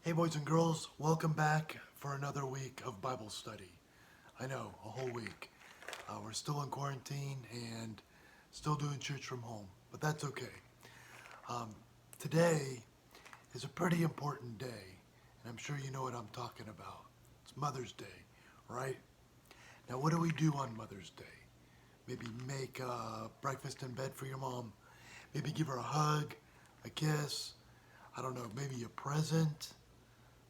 Hey boys and girls, welcome back for another week of Bible study. I know, a whole week. We're still in quarantine and still doing church from home, but that's okay. Today is a pretty important day, and I'm sure you know what I'm talking about. It's Mother's Day, right? Now what do we do on Mother's Day? Maybe make breakfast in bed for your mom. Maybe give her a hug, a kiss. I don't know, maybe a present.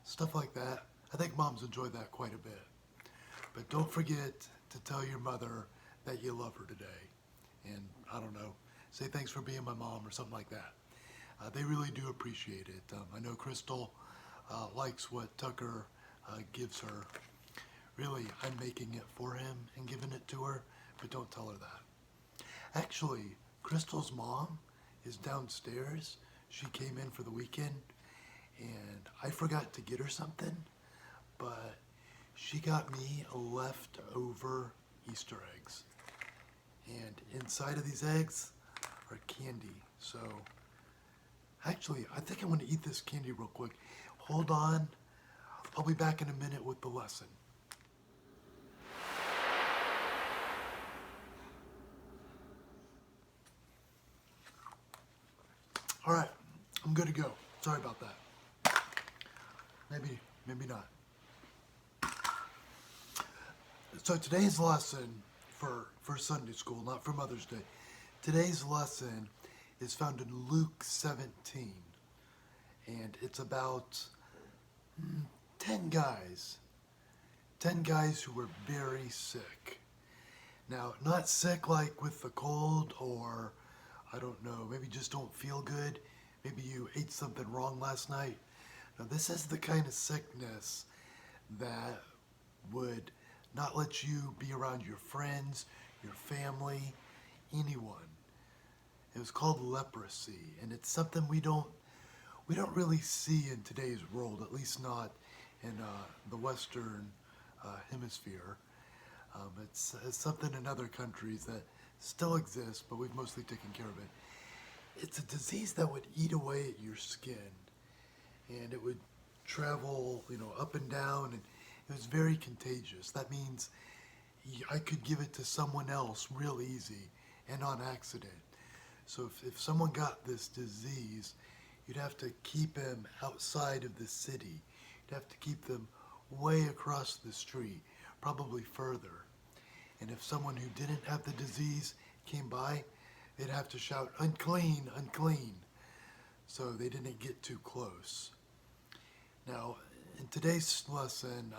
Stuff like that. I think moms enjoy that quite a bit. But don't forget to tell your mother that you love her today. And I don't know, say thanks for being my mom or something like that. They really do appreciate it. I know Crystal likes what Tucker gives her. Really, I'm making it for him and giving it to her, but don't tell her that. Actually, Crystal's mom is downstairs. She came in for the weekend and I forgot to get her something, but she got me leftover Easter eggs. And inside of these eggs are candy. So, actually, I think I'm going to eat this candy real quick. Hold on. I'll be back in a minute with the lesson. All right, I'm good to go. Sorry about that. Maybe not. So today's lesson for Sunday school, not for Mother's Day. Today's lesson is found in Luke 17. And it's about 10 guys. 10 guys who were very sick. Now, not sick like with the cold or, I don't know, maybe just don't feel good. Maybe you ate something wrong last night. Now, this is the kind of sickness that would not let you be around your friends, your family, anyone. It was called leprosy, and it's something we don't really see in today's world, at least not in the Western hemisphere. It's something in other countries that still exists, but we've mostly taken care of it. It's a disease that would eat away at your skin, and it would travel, up and down, and it was very contagious. That means I could give it to someone else real easy and on accident. So if someone got this disease, you'd have to keep him outside of the city. You'd have to keep them way across the street, probably further. And if someone who didn't have the disease came by, they'd have to shout, "Unclean, unclean," so they didn't get too close. Now, in today's lesson,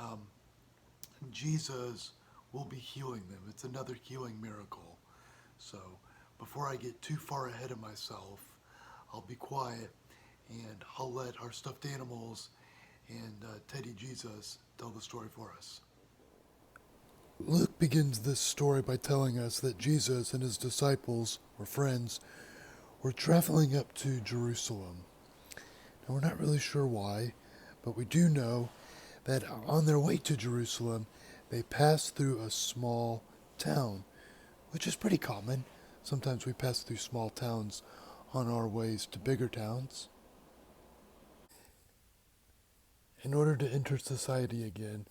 Jesus will be healing them. It's another healing miracle. So, before I get too far ahead of myself, I'll be quiet and I'll let our stuffed animals and Teddy Jesus tell the story for us. Luke begins this story by telling us that Jesus and his disciples, or friends, were traveling up to Jerusalem. Now, we're not really sure why, but we do know that on their way to Jerusalem, they passed through a small town, which is pretty common. Sometimes we pass through small towns on our ways to bigger towns. In order to enter society again,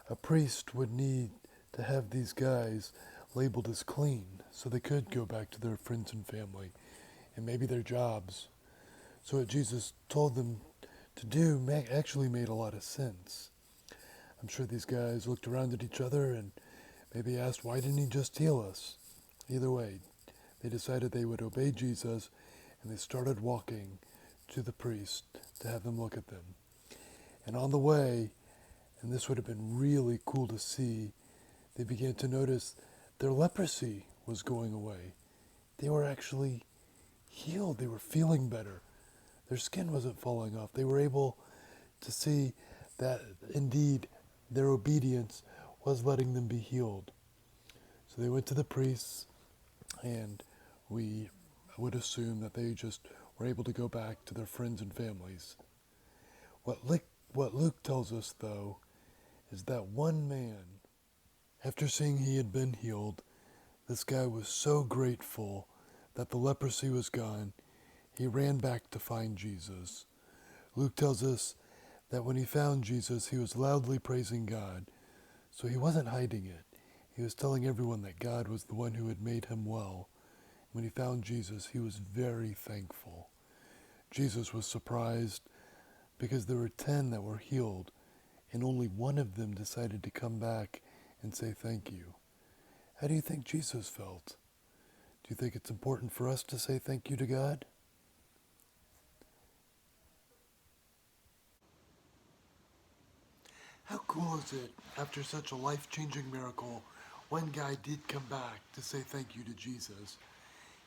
a priest would need to have these guys labeled as clean so they could go back to their friends and family and maybe their jobs. So what Jesus told them to do actually made a lot of sense. I'm sure these guys looked around at each other and maybe asked, why didn't he just heal us? Either way, they decided they would obey Jesus, and they started walking to the priest to have them look at them. And on the way, and this would have been really cool to see, they began to notice their leprosy was going away. They were actually healed. They were feeling better. Their skin wasn't falling off. They were able to see that indeed their obedience was letting them be healed. So they went to the priests, and we would assume that they just were able to go back to their friends and families. What Luke tells us, though, is that one man, after seeing he had been healed, this guy was so grateful that the leprosy was gone, he ran back to find Jesus. Luke tells us that when he found Jesus, he was loudly praising God. So he wasn't hiding it. He was telling everyone that God was the one who had made him well. When he found Jesus, he was very thankful. Jesus was surprised because there were 10 that were healed, and only one of them decided to come back and say thank you. How do you think Jesus felt? Do you think it's important for us to say thank you to God? How cool is it, after such a life-changing miracle, one guy did come back to say thank you to Jesus.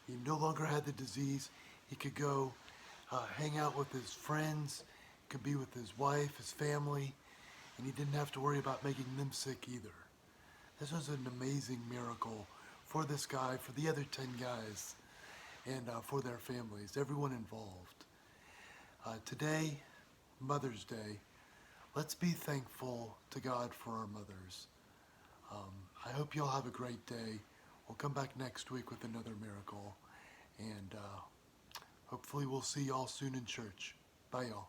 He no longer had the disease. He could go hang out with his friends, could be with his wife, his family, and he didn't have to worry about making them sick either. This was an amazing miracle for this guy, for the other 10 guys, and for their families, everyone involved. Today, Mother's Day, let's be thankful to God for our mothers. I hope you'll have a great day. We'll come back next week with another miracle, and hopefully we'll see y'all soon in church. Bye, y'all.